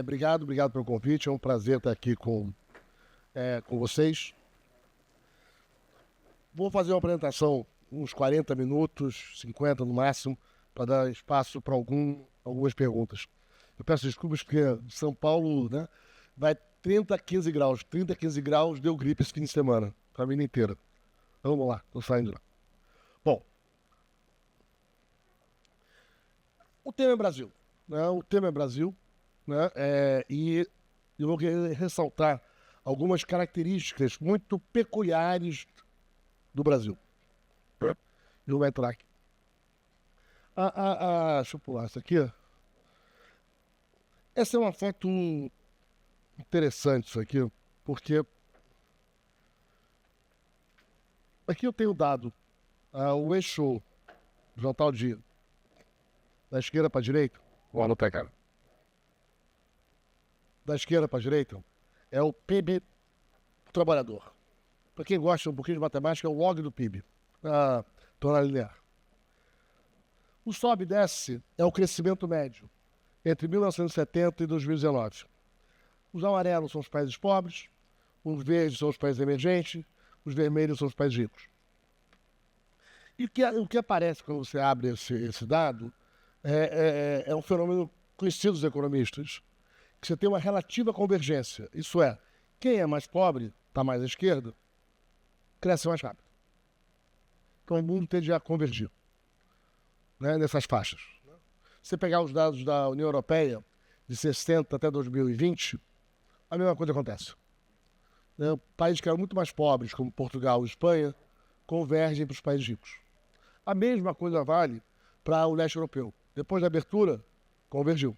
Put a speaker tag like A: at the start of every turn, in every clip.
A: Obrigado pelo convite. É um prazer estar aqui com vocês. Vou fazer uma apresentação, uns 40 minutos, 50 no máximo, para dar espaço para algumas perguntas. Eu peço desculpas porque São Paulo, né, vai 30 a 15 graus. 30 a 15 graus deu gripe esse fim de semana, para a vida inteira. Vamos lá, estou saindo lá. Bom, o tema é Brasil. Né? O tema é Brasil, né? E eu vou querer ressaltar algumas características muito peculiares do Brasil. Eu vou entrar aqui. Deixa eu pular essa aqui. Essa é uma foto interessante, isso aqui, porque aqui eu tenho dado o eixo do tal dia da esquerda para a direita. Vou anotar, cara. Da esquerda para a direita é o PIB do trabalhador. Para quem gosta um pouquinho de matemática, é o log do PIB. Estou na linear. O sobe e desce é o crescimento médio entre 1970 e 2019. Os amarelos são os países pobres, os verdes são os países emergentes, os vermelhos são os países ricos. E o que aparece quando você abre esse dado é um fenômeno conhecido dos economistas, que você tem uma relativa convergência. Isso é, quem é mais pobre, está mais à esquerda, cresce mais rápido. Então o mundo tende a convergir, né, nessas faixas. Se você pegar os dados da União Europeia, de 60 até 2020, a mesma coisa acontece. Né? Países que eram muito mais pobres, como Portugal e Espanha, convergem para os países ricos. A mesma coisa vale para o leste europeu. Depois da abertura, convergiu.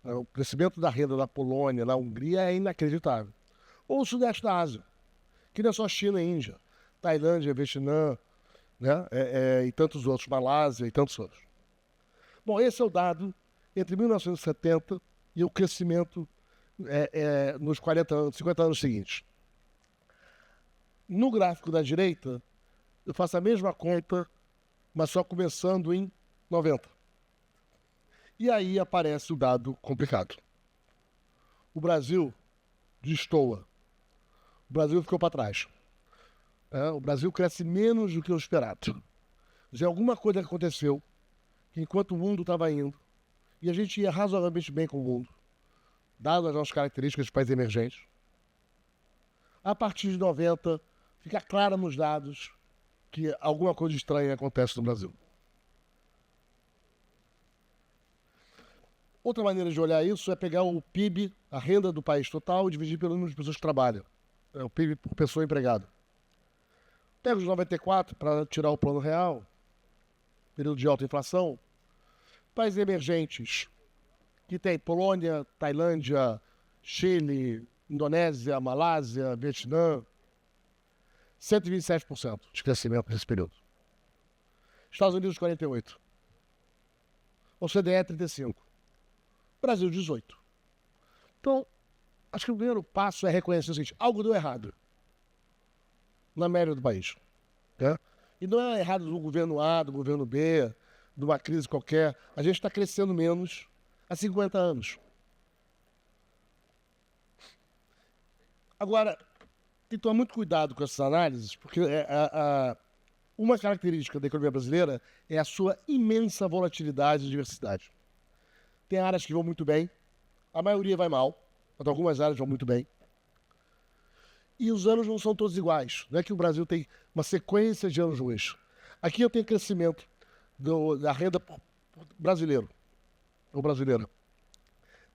A: O crescimento da renda da Polônia, na Hungria, é inacreditável. Ou o sudeste da Ásia, que não é só China e Índia, Tailândia, Vietnã, né? E tantos outros, Malásia e tantos outros. Bom, esse é o dado entre 1970 e o crescimento nos 40 anos, 50 anos seguintes. No gráfico da direita, eu faço a mesma conta, mas só começando em 90. E aí aparece o dado complicado. O Brasil destoa. O Brasil ficou para trás. O Brasil cresce menos do que o esperado. Já alguma coisa aconteceu que enquanto o mundo estava indo, e a gente ia razoavelmente bem com o mundo, dadas as nossas características de países emergentes, a partir de 90, fica claro nos dados que alguma coisa estranha acontece no Brasil. Outra maneira de olhar isso é pegar o PIB, a renda do país total, e dividir pelo número de pessoas que trabalham. O PIB por pessoa empregada. Pega os 94 para tirar o plano real, período de alta inflação. Países emergentes, que tem Polônia, Tailândia, Chile, Indonésia, Malásia, Vietnã, 127% de crescimento nesse período. Estados Unidos, 48%. OCDE, 35%. Brasil, 18%. Então, acho que o primeiro passo é reconhecer o seguinte: algo deu errado na média do país. Né? E não é errado do governo A, do governo B, de uma crise qualquer. A gente está crescendo menos há 50 anos. Agora, tem que tomar muito cuidado com essas análises, porque uma característica da economia brasileira é a sua imensa volatilidade e diversidade. Tem áreas que vão muito bem, a maioria vai mal, mas algumas áreas vão muito bem. E os anos não são todos iguais. Não é que o Brasil tem uma sequência de anos ruins. Aqui eu tenho crescimento da renda brasileira, ou brasileira,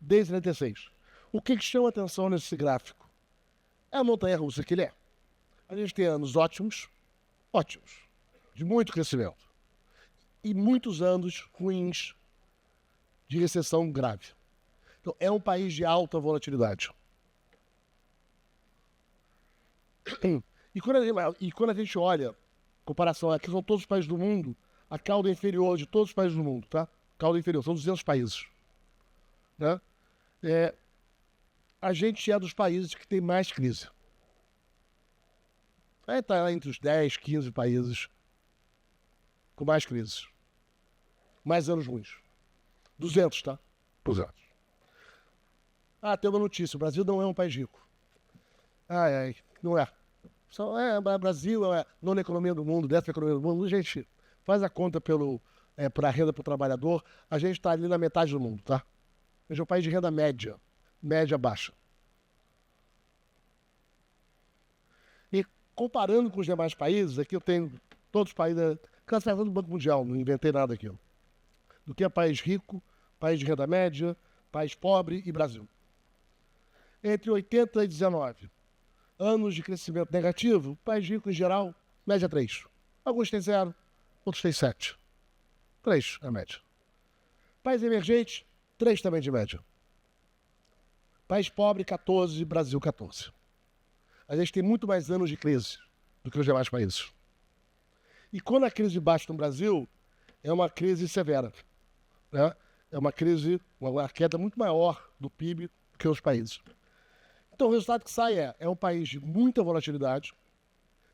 A: desde 96. O que chama atenção nesse gráfico é a montanha-russa que ele é. A gente tem anos ótimos, de muito crescimento, e muitos anos ruins, de recessão grave. Então, é um país de alta volatilidade. E quando a gente olha, comparação, aqui são todos os países do mundo, a cauda inferior de todos os países do mundo, tá? Cauda inferior, são 200 países. Né? A gente é dos países que tem mais crise. Está entre os 10, 15 países com mais crises. Mais anos ruins. 200, tá? 200. Tem uma notícia, o Brasil não é um país rico. Não é. Brasil é nona economia do mundo, 10ª economia do mundo. Gente, faz a conta para a renda para o trabalhador, a gente está ali na metade do mundo, tá? A gente é um país de renda média, média baixa. E comparando com os demais países, aqui eu tenho todos os países, classificação do Banco Mundial, não inventei nada aqui. Do que é país rico, país de renda média, país pobre e Brasil. Entre 80 e 19 anos de crescimento negativo, país rico em geral, média 3. Alguns têm 0, outros têm 7. 3 é a média. País emergente, 3 também de média. País pobre, 14, Brasil 14. A gente tem muito mais anos de crise do que os demais países. E quando a crise bate no Brasil, é uma crise severa, né? É uma crise, uma queda muito maior do PIB do que os países. Então o resultado que sai é um país de muita volatilidade,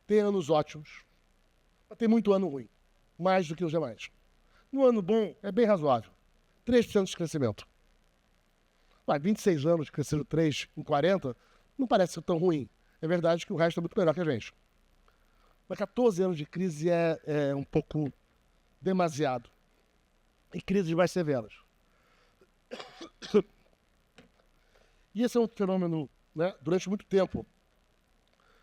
A: tem anos ótimos, mas tem muito ano ruim, mais do que os demais. No ano bom, é bem razoável, 3% de crescimento. 26 anos crescendo 3 em 40, não parece ser tão ruim. É verdade que o resto é muito melhor que a gente. Mas 14 anos de crise é um pouco demasiado. E crises mais severas. E esse é um fenômeno, né, durante muito tempo.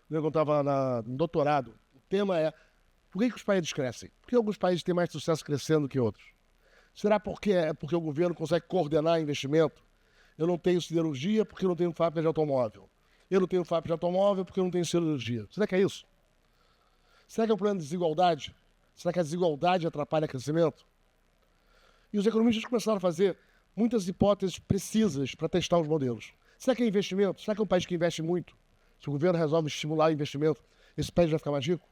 A: Eu estava no doutorado. O tema é: por que os países crescem? Por que alguns países têm mais sucesso crescendo que outros? Será porque o governo consegue coordenar investimento? Eu não tenho siderurgia porque eu não tenho fábrica de automóvel. Eu não tenho fábrica de automóvel porque eu não tenho siderurgia. Será que é isso? Será que é um problema de desigualdade? Será que a desigualdade atrapalha o crescimento? E os economistas começaram a fazer muitas hipóteses precisas para testar os modelos. Será que é investimento? Será que é um país que investe muito? Se o governo resolve estimular o investimento, esse país vai ficar mais rico?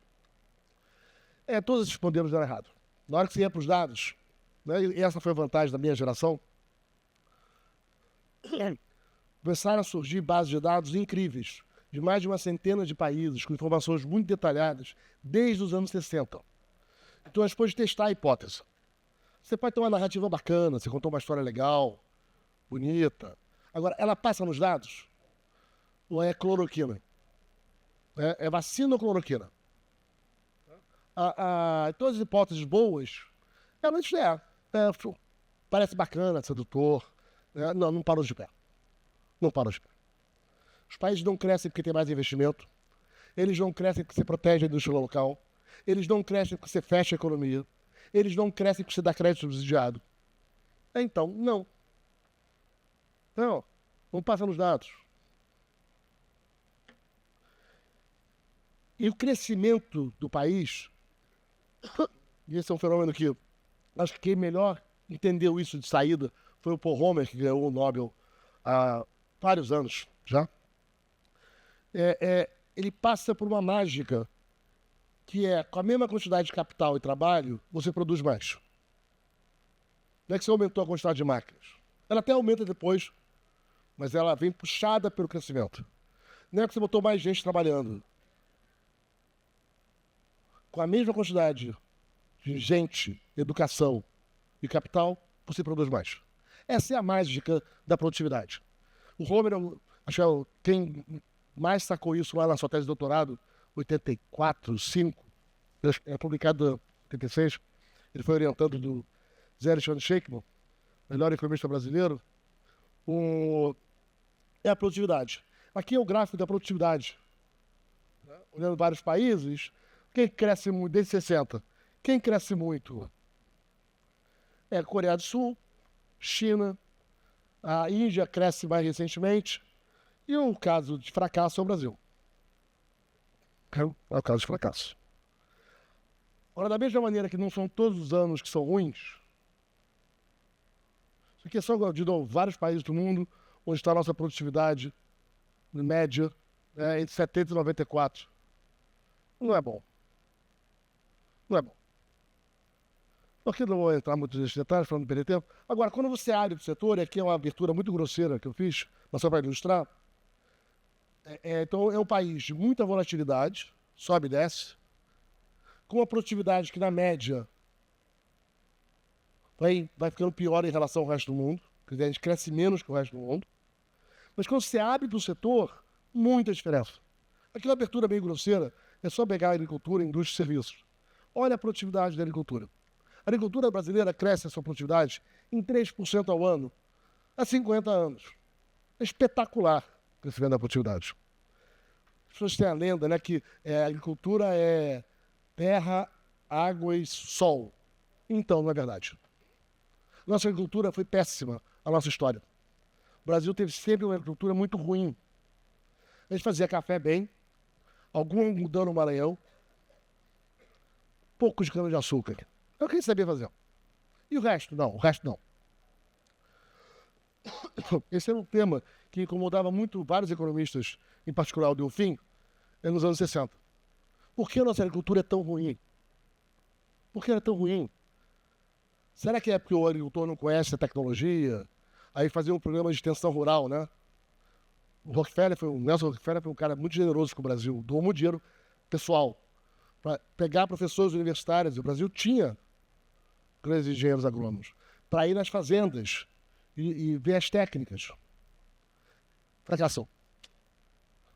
A: Todos esses modelos deram errado. Na hora que você ia para os dados, né, e essa foi a vantagem da minha geração, começaram a surgir bases de dados incríveis, de mais de uma centena de países, com informações muito detalhadas, desde os anos 60. Então, a gente pôde testar a hipótese. Você pode ter uma narrativa bacana, você contou uma história legal, bonita. Agora, ela passa nos dados? Ou é cloroquina? É vacina ou cloroquina? Todas as hipóteses boas, realmente parece bacana, sedutor. Não parou de pé. Não parou de pé. Os países não crescem porque tem mais investimento. Eles não crescem porque você protege a indústria local. Eles não crescem porque você fecha a economia. Eles não crescem porque você dá crédito subsidiado. Então, não. Não. Vamos passar nos dados. E o crescimento do país, e esse é um fenômeno que acho que quem melhor entendeu isso de saída foi o Paul Romer, que ganhou o Nobel há vários anos já. Ele passa por uma mágica que com a mesma quantidade de capital e trabalho, você produz mais. Não é que você aumentou a quantidade de máquinas. Ela até aumenta depois, mas ela vem puxada pelo crescimento. Não é que você botou mais gente trabalhando. Com a mesma quantidade de gente, educação e capital, você produz mais. Essa é a mágica da produtividade. O Homer, acho que é quem mais sacou isso lá na sua tese de doutorado, 84, 5, é publicado em 86. Ele foi orientando do Zé Alexandre Sheikman, melhor economista brasileiro. É a produtividade. Aqui é o gráfico da produtividade. Olhando vários países, quem cresce muito desde 60? Quem cresce muito? Coreia do Sul, China, a Índia cresce mais recentemente, e o caso de fracasso é o Brasil. É o caso de fracasso. Ora, da mesma maneira que não são todos os anos que são ruins, isso aqui é só, de novo, vários países do mundo onde está a nossa produtividade, em média, entre 70 e 94. Não é bom. Não é bom. Aqui não vou entrar muito nesses detalhes para não perder tempo. Agora, quando você abre o setor, e aqui é uma abertura muito grosseira que eu fiz, mas só para ilustrar, então é um país de muita volatilidade, sobe e desce, com uma produtividade que, na média, vai ficando pior em relação ao resto do mundo, quer dizer, a gente cresce menos que o resto do mundo, Mas quando você abre para o setor, muita diferença. Aquela abertura bem grosseira é só pegar a agricultura, indústria e serviços. Olha a produtividade da agricultura. A agricultura brasileira cresce a sua produtividade em 3% ao ano há 50 anos. É espetacular o crescimento da produtividade. As pessoas têm a lenda, né, que a agricultura é terra, água e sol. Então, não é verdade. Nossa agricultura foi péssima, a nossa história. O Brasil teve sempre uma agricultura muito ruim. A gente fazia café bem, algum algodão no Maranhão, pouco de cana-de-açúcar. É o que a gente sabia fazer. E o resto? Não, o resto não. Esse era um tema que incomodava muito vários economistas, em particular o Delfim, nos anos 60. Por que a nossa agricultura é tão ruim? Por que ela é tão ruim? Será que é porque o agricultor não conhece a tecnologia? Aí fazia um programa de extensão rural, né? O Nelson Rockefeller foi um cara muito generoso com o Brasil, doou muito dinheiro pessoal para pegar professores universitários. O Brasil tinha grandes engenheiros agrônomos para ir nas fazendas e ver as técnicas. Fracassou.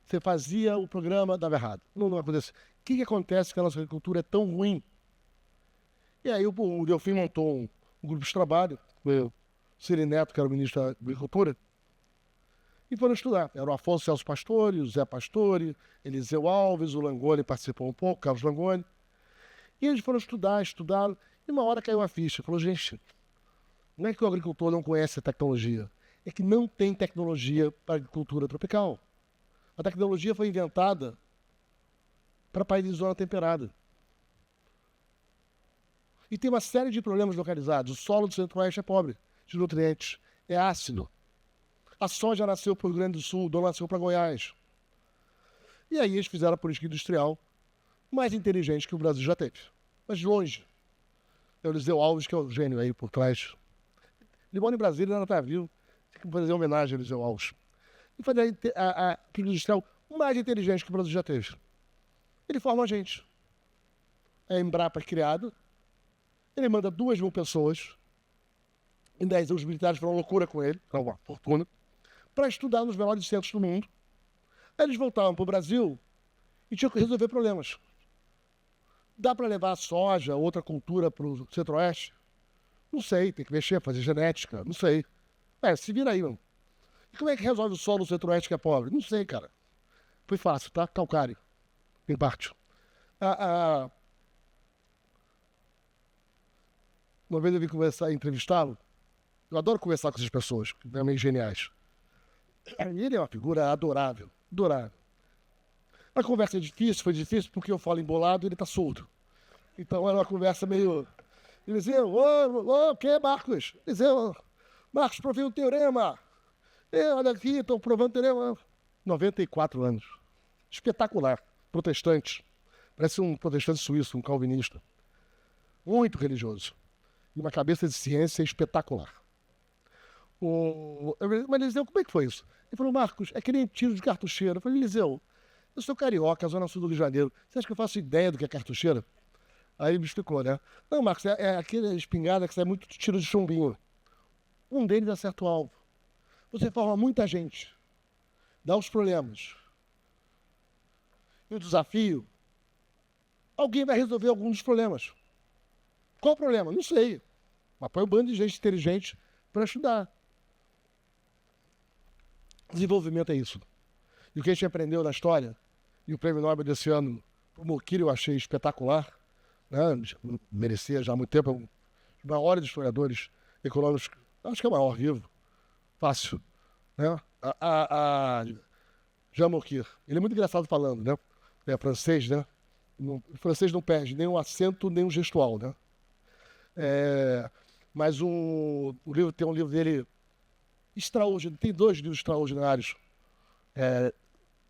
A: Você fazia o programa, dava errado. Não vai acontecer. O que acontece que a nossa agricultura é tão ruim? E aí o Delfim montou um grupo de trabalho, o Ciro Neto, que era o ministro da Agricultura, e foram estudar. Era o Afonso Celso Pastore, o Zé Pastore, Eliseu Alves, o Langoni participou um pouco, Carlos Langoni. E eles foram estudaram, e uma hora caiu a ficha. Falou, gente, não é que o agricultor não conhece a tecnologia, é que não tem tecnologia para a agricultura tropical. A tecnologia foi inventada para países de zona temperada. E tem uma série de problemas localizados. O solo do Centro-Oeste é pobre de nutrientes, é ácido. A soja nasceu para o Rio Grande do Sul, não nasceu para Goiás. E aí eles fizeram a política industrial mais inteligente que o Brasil já teve. Mas de longe. É o Eliseu Alves, que é o gênio aí por trás. Ele mora em Brasília, ainda está vivo. Tem que fazer homenagem ao Eliseu Alves. E fazer a política industrial mais inteligente que o Brasil já teve. Ele forma a gente. A Embrapa é criado. Ele manda 2.000 pessoas. Em 10 anos, os militares foram loucura com ele, é uma fortuna, para estudar nos melhores centros do mundo. Aí eles voltavam para o Brasil e tinham que resolver problemas. Dá para levar soja, outra cultura para o Centro-Oeste? Não sei, tem que mexer, fazer genética, não sei. Se vira aí, mano. E como é que resolve o solo no Centro-Oeste que é pobre? Não sei, cara. Foi fácil, tá? Calcário, em parte. Uma vez eu vim conversar, entrevistá-lo. Eu adoro conversar com essas pessoas, que são meio geniais. E ele é uma figura adorável, adorável. A conversa foi difícil porque eu falo embolado e ele tá solto. Então era uma conversa meio... Ele dizia, o que, Marcos? Ele dizia, Marcos, provei um teorema. Olha aqui, estou provando o teorema. 94 anos. Espetacular. Protestante. Parece um protestante suíço, um calvinista. Muito religioso. E uma cabeça de ciência espetacular. Mas Eliseu, como é que foi isso? Ele falou, Marcos, é que nem tiro de cartucheira. Eu falei, Eliseu, eu sou carioca, zona sul do Rio de Janeiro. Você acha que eu faço ideia do que é cartucheira? Aí ele me explicou, né? Não, Marcos, é aquela espingarda que sai muito tiro de chumbinho. Um deles acerta o alvo. Você forma muita gente. Dá os problemas. E o desafio, alguém vai resolver algum dos problemas. Qual o problema? Não sei. Mas põe um bando de gente inteligente para estudar. Desenvolvimento é isso. E o que a gente aprendeu na história, e o prêmio Nobel desse ano, o Moquiri eu achei espetacular, né? Merecia já há muito tempo, é um dos maiores historiadores econômicos, acho que é o maior vivo, fácil. Né? Jean Moquir, ele é muito engraçado falando, né? É francês, né? O francês não perde nem um acento, nem um gestual, né? Mas o livro tem um livro dele extraordinário, tem 2 livros extraordinários.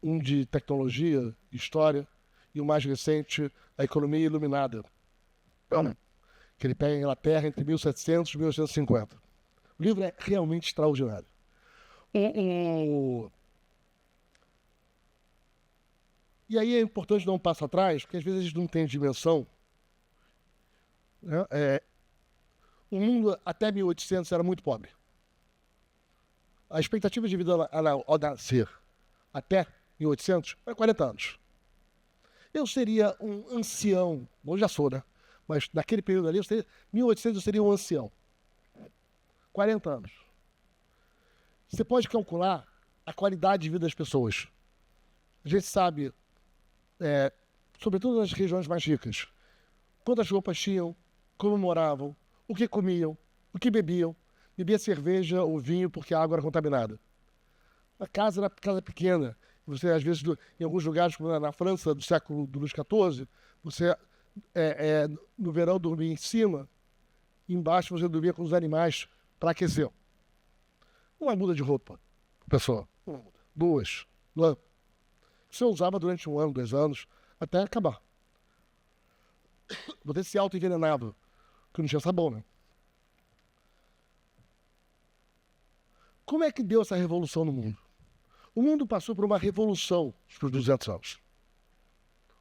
A: Um de tecnologia, história, e o mais recente, A Economia Iluminada. Que ele pega a Inglaterra entre 1700 e 1850. O livro é realmente extraordinário. E aí é importante dar um passo atrás, porque às vezes a gente não tem dimensão. Né? O mundo até 1800 era muito pobre. a expectativa de vida ao nascer até 1800 era 40 anos. Eu seria um ancião, bom, já sou, né? Mas naquele período ali, 1800 eu seria um ancião. 40 anos. Você pode calcular a qualidade de vida das pessoas. A gente sabe, sobretudo nas regiões mais ricas, quantas roupas tinham, como moravam, o que comiam, o que bebiam. Bebia cerveja ou vinho porque a água era contaminada. A casa era casa pequena. Você, às vezes, em alguns lugares, como na França do século do Luís XIV, você, no verão, dormia em cima, e embaixo você dormia com os animais para aquecer. Uma muda de roupa, pessoal. Uma muda. Duas. Lã. Você usava durante 1 ano, 2 anos, até acabar. Você se auto-envenenava, porque não tinha sabão, né? Como é que deu essa revolução no mundo? O mundo passou por uma revolução nos 200 anos.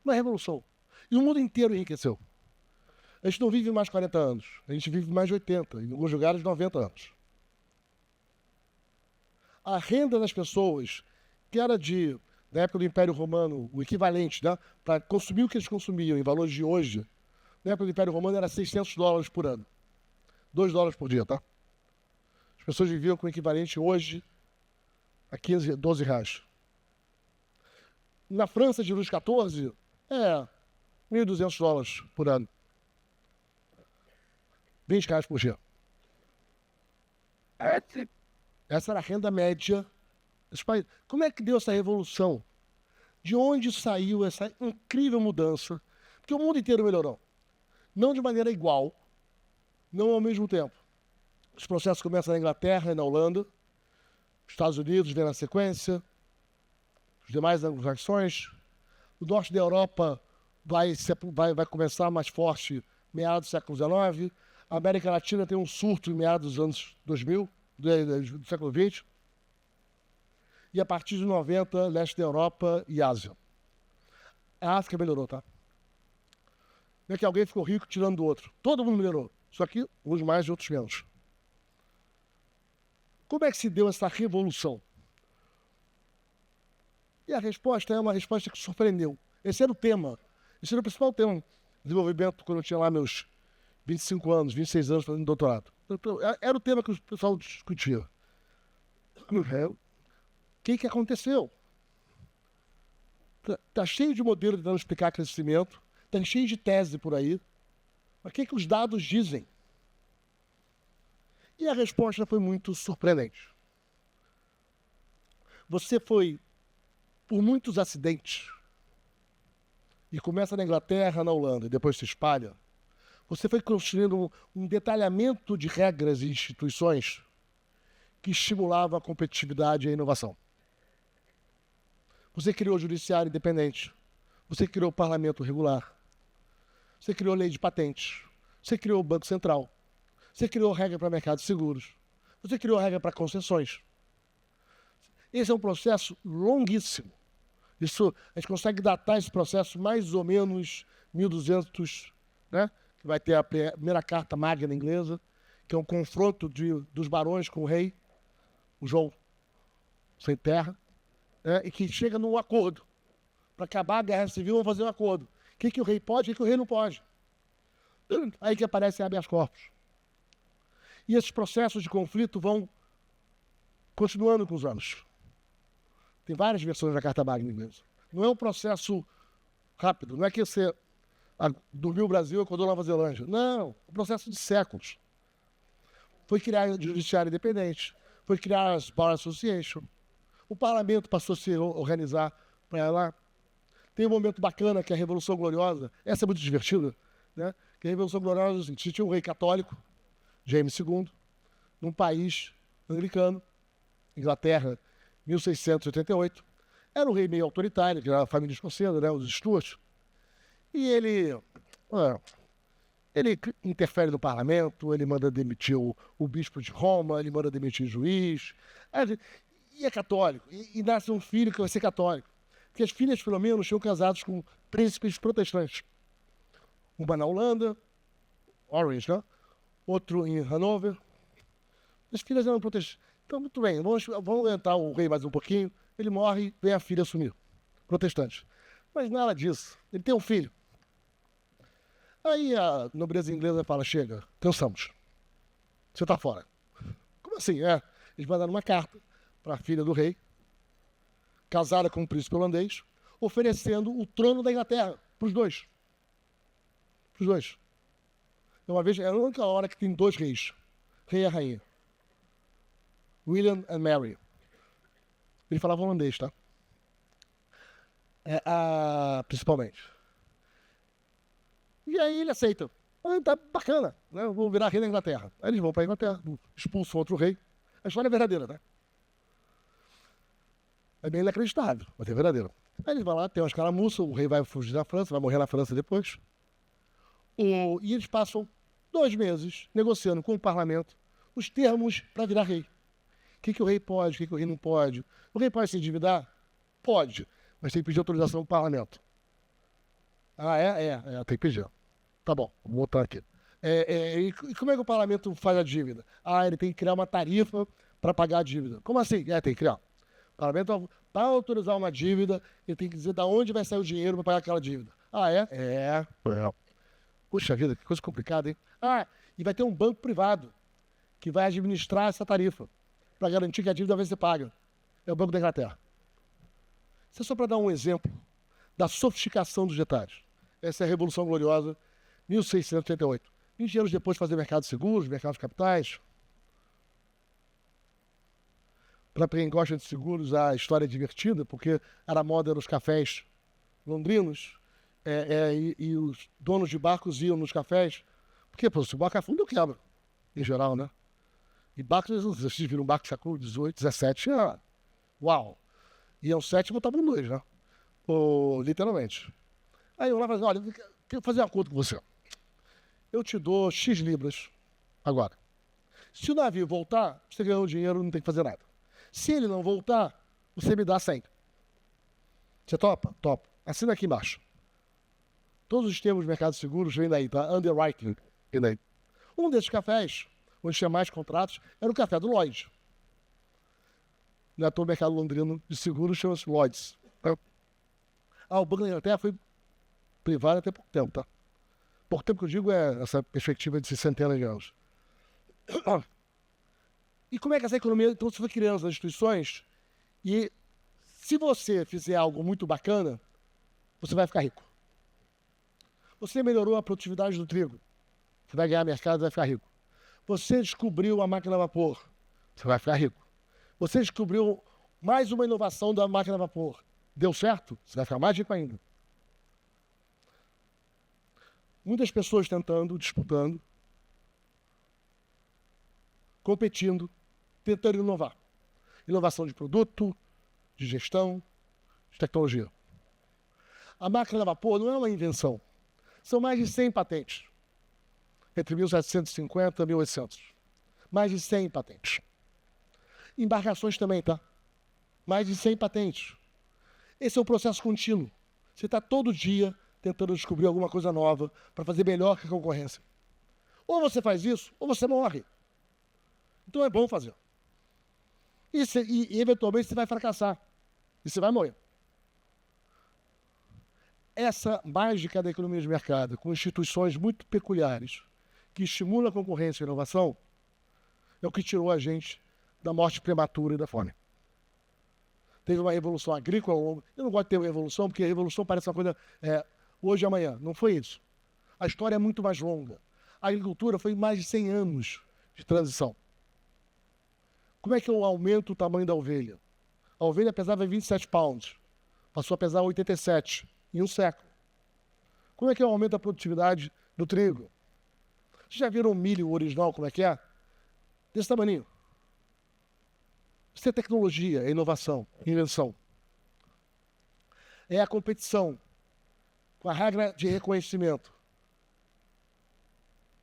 A: Uma revolução. E o mundo inteiro enriqueceu. A gente não vive mais 40 anos. A gente vive mais de 80. Em alguns lugares, 90 anos. A renda das pessoas, que era na época do Império Romano, o equivalente, né, para consumir o que eles consumiam em valores de hoje, na época do Império Romano era $600 por ano. $2 por dia, tá? As pessoas viviam com o equivalente hoje a 15, 12 reais. Na França de Luís XIV, $1.200 por ano. 20 reais por dia. Essa era a renda média desse país. Como é que deu essa revolução? De onde saiu essa incrível mudança? Porque o mundo inteiro melhorou. Não de maneira igual, não ao mesmo tempo. Os processos começam na Inglaterra e na Holanda. Os Estados Unidos vem na sequência. Os demais anglo-saxões. O norte da Europa vai começar mais forte meados do século XIX. A América Latina tem um surto em meados dos anos 2000, do século XX. E a partir de 90, leste da Europa e Ásia. A África melhorou, tá? Não é que alguém ficou rico tirando do outro. Todo mundo melhorou. Só que uns mais e outros menos. Como é que se deu essa revolução? E a resposta é uma resposta que surpreendeu. Esse era o tema. Esse era o principal tema do desenvolvimento quando eu tinha lá meus 25 anos, 26 anos fazendo doutorado. Era o tema que o pessoal discutia. O que aconteceu? Tá cheio de modelo tentando explicar crescimento, tá cheio de tese por aí. Mas o que os dados dizem? E a resposta foi muito surpreendente. Você foi por muitos acidentes, e começa na Inglaterra, na Holanda, e depois se espalha, você foi construindo um detalhamento de regras e instituições que estimulavam a competitividade e a inovação. Você criou o judiciário independente, você criou o parlamento regular, você criou lei de patentes, você criou o Banco Central, você criou regra para mercados seguros, você criou regra para concessões. Esse é um processo longuíssimo. Isso, a gente consegue datar esse processo mais ou menos 1200, né? Que vai ter a primeira carta magna inglesa, que é um confronto dos barões com o rei, o João sem terra, né? E que chega num acordo. Para acabar a guerra civil, vão fazer um acordo. O que o rei pode e o que o rei não pode. Aí que aparece habeas corpus. E esses processos de conflito vão continuando com os anos. Tem várias versões da Carta Magna inglesa. Não é um processo rápido. Não é que você dormiu o Brasil e acordou Nova Zelândia. Não, é um processo de séculos. Foi criar o judiciário independente. Foi criar as Bar Association. O parlamento passou a se organizar para lá. Tem um momento bacana que é a Revolução Gloriosa. Essa é muito divertida, né? Que a Revolução Gloriosa, tinha um rei católico, James II, num país anglicano, Inglaterra, 1688. Era um rei meio autoritário, que era a família escocesa, né, os Stuarts. E ele interfere no parlamento, ele manda demitir o bispo de Roma, ele manda demitir o juiz. E é católico. E nasce um filho que vai ser católico. Porque as filhas, pelo menos, tinham casados com príncipes protestantes. Uma na Holanda, Orange, né? Outro em Hanover. As filhas eram protestantes. Então, muito bem, vamos aguentar o rei mais um pouquinho. Ele morre, vem a filha assumir. Protestante. Mas nada disso. Ele tem um filho. Aí a nobreza inglesa fala, chega, cansamos. Você está fora. Como assim? Eles mandaram uma carta para a filha do rei, casada com um príncipe holandês, oferecendo o trono da Inglaterra para os dois. Para os dois. Uma vez, é a única hora que tem 2 reis. Rei e a rainha. William and Mary. Ele falava holandês, tá? Principalmente. E aí ele aceita. Tá bacana, né? Eu vou virar rei da Inglaterra. Aí eles vão para a Inglaterra, expulsam outro rei. A história é verdadeira, né? É bem inacreditável, mas é verdadeira. Aí eles vão lá, tem uma escaramuça, o rei vai fugir da França, vai morrer na França depois. E eles passam 2 meses negociando com o parlamento os termos para virar rei. O que o rei pode, o que o rei não pode. O rei pode se endividar? Pode, mas tem que pedir autorização do parlamento. Tem que pedir. Tá bom, vou botar aqui. E como é que o parlamento faz a dívida? Ele tem que criar uma tarifa para pagar a dívida. Como assim? Tem que criar. O parlamento, para autorizar uma dívida, ele tem que dizer de onde vai sair o dinheiro para pagar aquela dívida. Puxa vida, que coisa complicada, hein? E vai ter um banco privado que vai administrar essa tarifa para garantir que a dívida vai ser paga. É o Banco da Inglaterra. Isso é só para dar um exemplo da sofisticação dos detalhes. Essa é a Revolução Gloriosa, 1688. 20 anos depois de fazer mercados seguros, mercados de capitais. Para quem gosta de seguros, a história é divertida, porque era moda nos cafés londrinos, e os donos de barcos iam nos cafés, porque se o barco afunda, eu quebro, em geral, né? E barcos, vocês viram um barco século XVIII, XVII, uau! Iam 7 e botavam 2, né? Literalmente. Aí eu lá falei, olha, eu quero fazer um acordo com você. Eu te dou X libras agora. Se o navio voltar, você ganhou o dinheiro, não tem que fazer nada. Se ele não voltar, você me dá 100. Você topa? Topa. Assina aqui embaixo. Todos os termos de mercado seguros vêm daí, tá? Underwriting, vem daí. Um desses cafés, onde tinha mais contratos, era o café do Lloyd. O mercado londrino de seguros chama-se Lloyds. O Banco da Inglaterra foi privado até pouco tempo, tá? Pouco tempo que eu digo é essa perspectiva de centenas de anos. E como é que essa economia, então, se foi criando as instituições, e se você fizer algo muito bacana, você vai ficar rico. Você melhorou a produtividade do trigo, você vai ganhar mercado e vai ficar rico. Você descobriu a máquina a vapor, você vai ficar rico. Você descobriu mais uma inovação da máquina a vapor, deu certo, você vai ficar mais rico ainda. Muitas pessoas tentando, disputando, competindo, tentando inovar. Inovação de produto, de gestão, de tecnologia. A máquina a vapor não é uma invenção. São mais de 100 patentes. Entre 1750 e 1800. Mais de 100 patentes. Embarcações também, tá? Mais de 100 patentes. Esse é um processo contínuo. Você está todo dia tentando descobrir alguma coisa nova para fazer melhor que a concorrência. Ou você faz isso, ou você morre. Então é bom fazer. E eventualmente você vai fracassar. E você vai morrer. Essa mágica da economia de mercado, com instituições muito peculiares, que estimulam a concorrência e a inovação, é o que tirou a gente da morte prematura e da fome. Teve uma revolução agrícola. Eu não gosto de ter uma revolução, porque a revolução parece uma coisa hoje e amanhã. Não foi isso. A história é muito mais longa. A agricultura foi mais de 100 anos de transição. Como é que eu aumento o tamanho da ovelha? A ovelha pesava 27 pounds. Passou a pesar 87 em um século. Como é que eu aumento a produtividade do trigo? Vocês já viram o milho original, como é que é? Desse tamanho. Isso é tecnologia, é inovação, invenção. É a competição com a regra de reconhecimento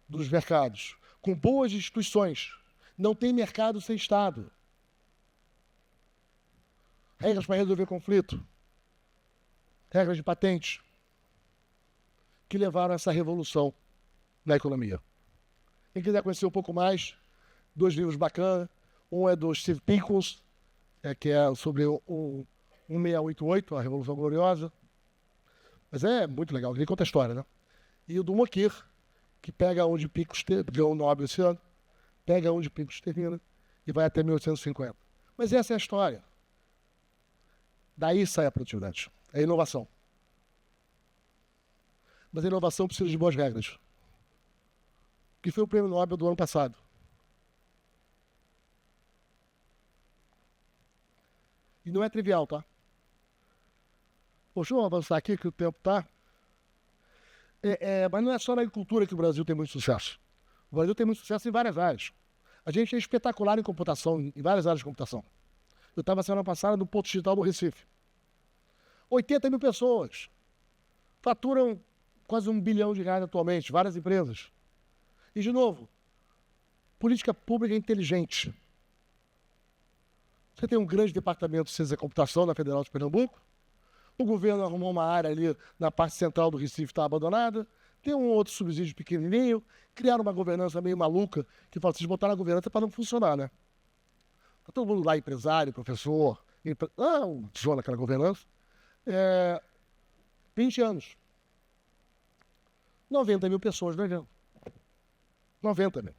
A: dos mercados, com boas instituições. Não tem mercado sem Estado. Regras para resolver conflito. Regras de patente. Que levaram a essa revolução na economia. Quem quiser conhecer um pouco mais, 2 livros bacanas. Um é do Steve Pickles, que é sobre o 1688, a Revolução Gloriosa. Mas é muito legal, ele conta a história, né? E o do Moquir, que pega onde Pickles ganhou o Nobel esse ano, pega onde Pickles termina e vai até 1850. Mas essa é a história. Daí sai a produtividade, é a inovação. Mas a inovação precisa de boas regras. Que foi o prêmio Nobel do ano passado. E não é trivial, tá? Deixa eu avançar aqui que o tempo tá. Mas não é só na agricultura que o Brasil tem muito sucesso. O Brasil tem muito sucesso em várias áreas. A gente é espetacular em computação, em várias áreas de computação. Eu estava semana passada no Ponto Digital do Recife. 80 mil pessoas. Faturam quase R$1 bilhão atualmente, várias empresas. E, de novo, política pública inteligente. Você tem um grande departamento de ciência da computação na Federal de Pernambuco. O governo arrumou uma área ali na parte central do Recife, está abandonada. Tem um outro subsídio pequenininho. Criaram uma governança meio maluca, que fala, vocês botaram a governança para não funcionar, né? Tá todo mundo lá, empresário, professor, zona aquela governança. 20 anos. 90 mil pessoas devendo. 90 mil.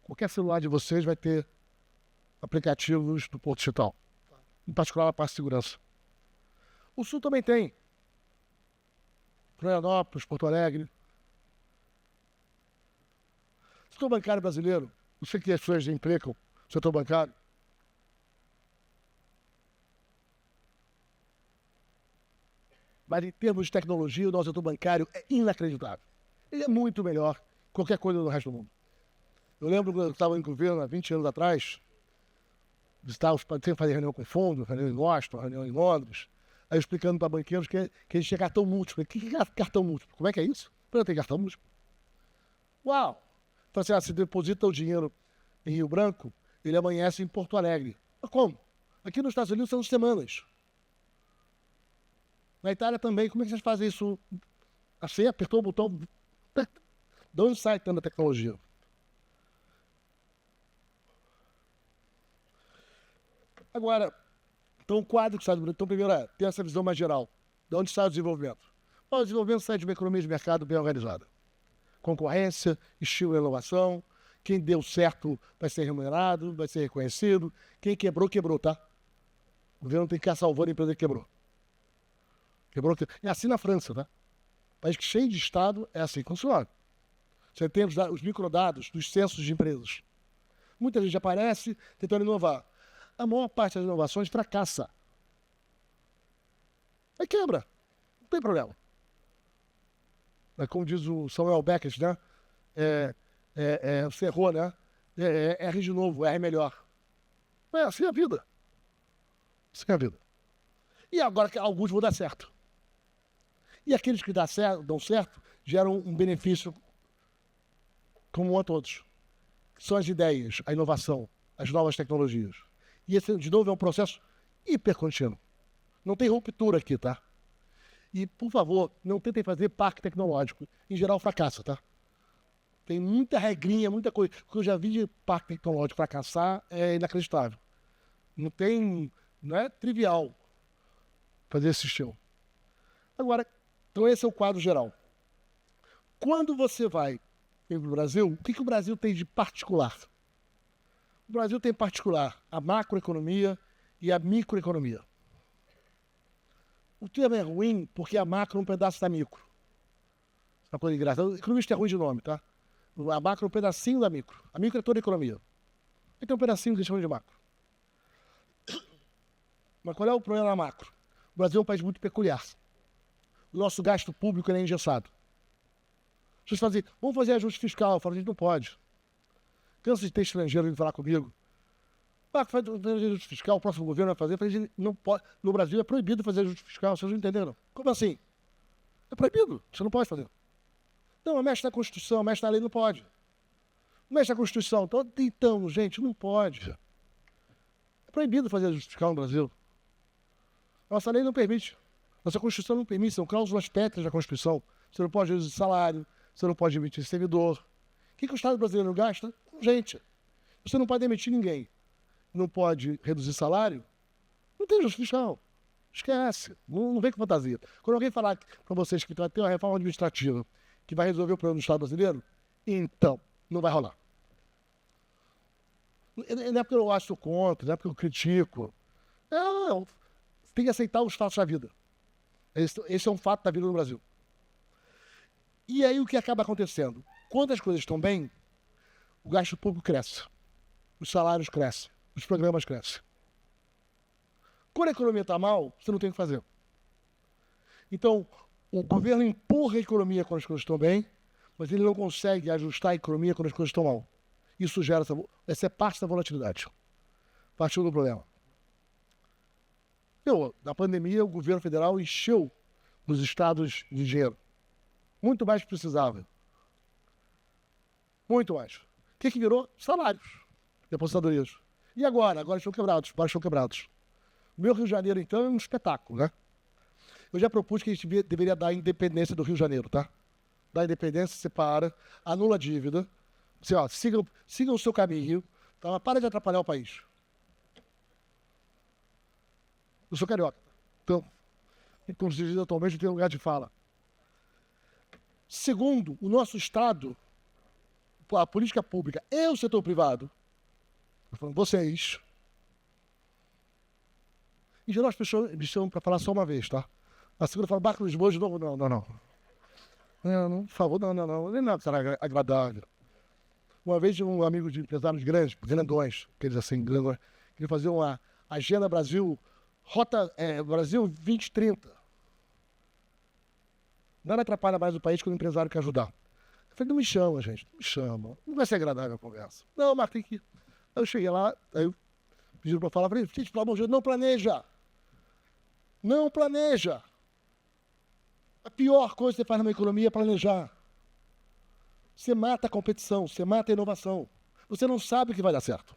A: Qualquer celular de vocês vai ter aplicativos do Porto Digital. Em particular a parte de segurança. O Sul também tem. Florianópolis, Porto Alegre. Setor bancário brasileiro. Não sei que as pessoas implicam o setor bancário. Mas em termos de tecnologia, o nosso setor bancário é inacreditável. Ele é muito melhor que qualquer coisa do resto do mundo. Eu lembro quando eu estava em governo, há 20 anos atrás, sempre fazer reunião com fundo, reunião em Washington, reunião em Londres, aí explicando para banqueiros que a gente tinha cartão múltiplo. O que é cartão múltiplo? Como é que é isso? Eu tenho cartão múltiplo. Uau! Falei assim, você deposita o dinheiro em Rio Branco, ele amanhece em Porto Alegre. Mas como? Aqui nos Estados Unidos são semanas. Na Itália também. Como é que vocês fazem isso? Assim, apertou o botão. De onde sai tanta tecnologia? Agora, então o quadro que sai do Brasil, então primeiro tem essa visão mais geral. De onde sai o desenvolvimento? O desenvolvimento sai de uma economia de mercado bem organizada. Concorrência, estilo e inovação. Quem deu certo vai ser remunerado, vai ser reconhecido. Quem quebrou, quebrou, tá? O governo tem que ficar salvando a empresa que quebrou. É assim na França, tá? País que cheio de Estado é assim que funciona. Você tem os microdados dos censos de empresas. Muita gente aparece tentando inovar. A maior parte das inovações fracassa. Aí quebra. Não tem problema. Mas como diz o Samuel Beckett, né? Ferrou, né? R de novo, R melhor. É assim a vida. Assim é a vida. E agora que alguns vão dar certo. E aqueles que dão certo geram um benefício comum a todos. São as ideias, a inovação, as novas tecnologias. E esse, de novo, é um processo hipercontínuo. Não tem ruptura aqui, tá? E, por favor, não tentem fazer parque tecnológico. Em geral, fracassa, tá? Tem muita regrinha, muita coisa. O que eu já vi de parque tecnológico fracassar é inacreditável. Não é trivial fazer esse estilo. Agora, então esse é o quadro geral. Quando você vai para o Brasil, o que o Brasil tem de particular? O Brasil tem em particular a macroeconomia e a microeconomia. O termo é ruim porque a macro é um pedaço da micro. Uma coisa engraçada. O economista é ruim de nome, tá? A macro é um pedacinho da micro. A micro é toda a economia. Aí tem um pedacinho que eles chamam de macro. Mas qual é o problema da macro? O Brasil é um país muito peculiar. O nosso gasto público é engessado. Vocês fazem, vamos fazer ajuste fiscal. Eu falo, a gente não pode. Cansa de ter estrangeiro vindo falar comigo. Fazer ajuste fiscal, o próximo governo vai fazer. Eu falei, não pode. No Brasil é proibido fazer ajuste fiscal, vocês não entenderam? Como assim? É proibido, você não pode fazer. Não, mexe na Constituição, mexe na lei, não pode. Mexe na Constituição. Então, gente, não pode. É proibido fazer ajuste fiscal no Brasil. Nossa lei não permite. Nossa Constituição não permite, são cláusulas pétreas da Constituição. Você não pode reduzir salário, você não pode emitir servidor. O que o Estado brasileiro gasta? Gente, você não pode demitir ninguém, não pode reduzir salário, não tem justiça fiscal. Esquece, não vem com fantasia. Quando alguém falar para vocês que vai ter uma reforma administrativa que vai resolver o problema do Estado brasileiro, então, não vai rolar. Não é porque eu acho contra, não é porque eu critico. Não, você tem que aceitar os fatos da vida. Esse é um fato da vida no Brasil. E aí o que acaba acontecendo? Quando as coisas estão bem, o gasto público cresce, os salários crescem, os programas crescem. Quando a economia está mal, você não tem o que fazer. Então, o governo empurra a economia quando as coisas estão bem, mas ele não consegue ajustar a economia quando as coisas estão mal. Isso gera essa é parte da volatilidade. Parte do problema. Na pandemia, o governo federal encheu os estados de dinheiro. Muito mais que precisava. Muito mais. O que virou? Salários de aposentadorias. E agora? Agora estão quebrados. O meu Rio de Janeiro, então, é um espetáculo, né? Eu já propus que a gente deveria dar a independência do Rio de Janeiro, tá? Dá a independência, separa, anula a dívida. Assim, ó, sigam o seu caminho, tá? Mas para de atrapalhar o país. Eu sou carioca. Então, inclusive, atualmente, eu tenho lugar de fala. Segundo, o nosso Estado, a política pública e o setor privado, eu falando vocês, em geral as pessoas me chamam para falar só uma vez, tá? A segunda fala, Marcos Lisboa de novo, não. Não, por favor, não, nem nada será agradável. Uma vez um amigo de empresários grandes, grandões, aqueles assim, grandões, queria fazer uma agenda Brasil, Brasil 2030. Nada atrapalha mais o país quando o empresário quer ajudar. Eu falei, não me chama, gente, não me chama. Não vai ser agradável a conversa. Não, mas tem que ir. Aí eu cheguei lá, aí pediram para falar, falei, gente, pelo amor de Deus, não planeja. Não planeja. A pior coisa que você faz numa economia é planejar. Você mata a competição, você mata a inovação. Você não sabe o que vai dar certo.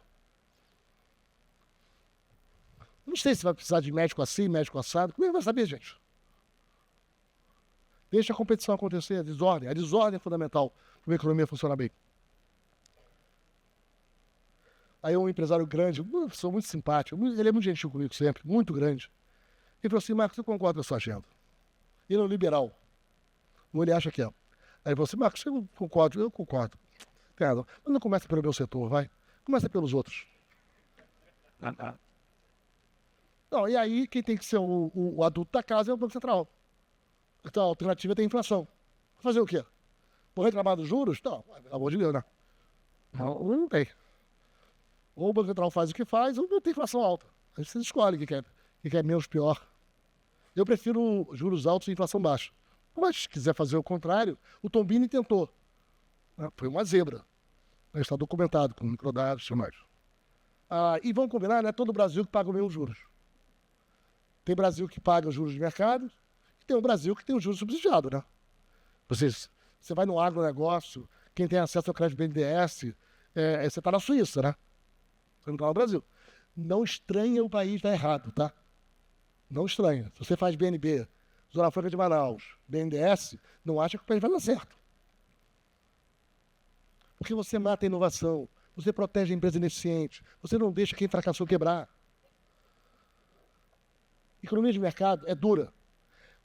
A: Não sei se vai precisar de médico assim, médico assado. Como é que vai saber, gente? Deixa a competição acontecer, a desordem. A desordem é fundamental para uma economia funcionar bem. Aí um empresário grande, uma pessoa muito simpática, ele é muito gentil comigo sempre, muito grande. Ele falou assim, Marcos, eu concordo com a sua agenda. Ele é um liberal. Ou ele acha que é. Aí ele falou assim, Marcos, eu concordo. Mas não começa pelo meu setor, vai. Começa pelos outros. Não, e aí quem tem que ser o adulto da casa é o Banco Central. Então a alternativa tem inflação. Fazer o quê? Vou reclamar dos juros? Não, pelo amor de Deus, né? Não tem. Ou o Banco Central faz o que faz, ou não tem inflação alta. Aí você escolhe o que é menos pior. Eu prefiro juros altos e inflação baixa. Mas se quiser fazer o contrário, o Tombini tentou. Foi uma zebra. Está documentado com microdados e tudo mais. E vamos combinar, não é todo o Brasil que paga os mesmos juros. Tem Brasil que paga os juros de mercado e tem o Brasil que tem o juros subsidiado, né? Você vai no agronegócio, quem tem acesso ao crédito BNDES, você está na Suíça, né? Você não está no Brasil. Não estranha o país dar errado, tá? Não estranha. Se você faz BNB, Zona Franca de Manaus, BNDES, não acha que o país vai dar certo. Porque você mata a inovação, você protege a empresa ineficiente, você não deixa quem fracassou quebrar. Economia de mercado é dura.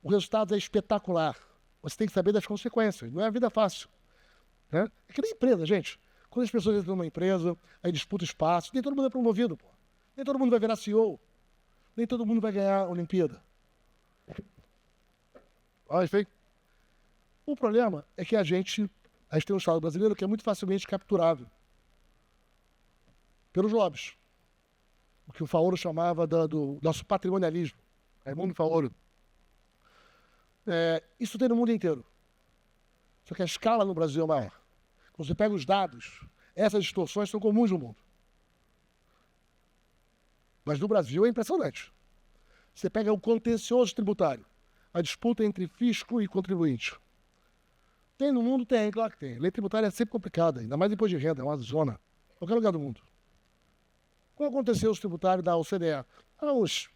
A: O resultado é espetacular. Você tem que saber das consequências. Não é a vida fácil. Né? É que nem empresa, gente. Quando as pessoas entram numa empresa, aí disputam espaço, nem todo mundo é promovido. Pô. Nem todo mundo vai virar CEO. Nem todo mundo vai ganhar a Olimpíada. Olha, feio. O problema é que a gente tem um Estado brasileiro que é muito facilmente capturável pelos lobbies. O que o Faoro chamava do nosso patrimonialismo. Raimundo Faoro. Isso tem no mundo inteiro. Só que a escala no Brasil é maior. Quando você pega os dados, essas distorções são comuns no mundo. Mas no Brasil é impressionante. Você pega o contencioso tributário, a disputa entre fisco e contribuinte. Tem no mundo? Tem, claro que tem. Lei tributária é sempre complicada, ainda mais depois de renda, é uma zona. Em qualquer lugar do mundo. Qual aconteceu os tributários da OCDE? Uns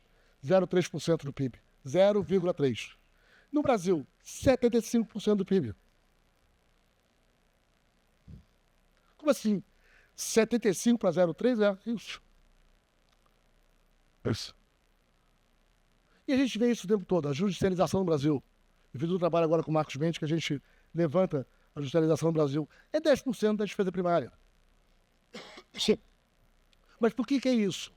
A: 0,3% do PIB. 0,3%. No Brasil, 75% do PIB. Como assim? 75 para 0,3 é isso. Isso. E a gente vê isso o tempo todo, a judicialização no Brasil. Eu fiz um trabalho agora com o Marcos Mendes, que a gente levanta a judicialização no Brasil. É 10% da despesa primária. Mas por que é isso?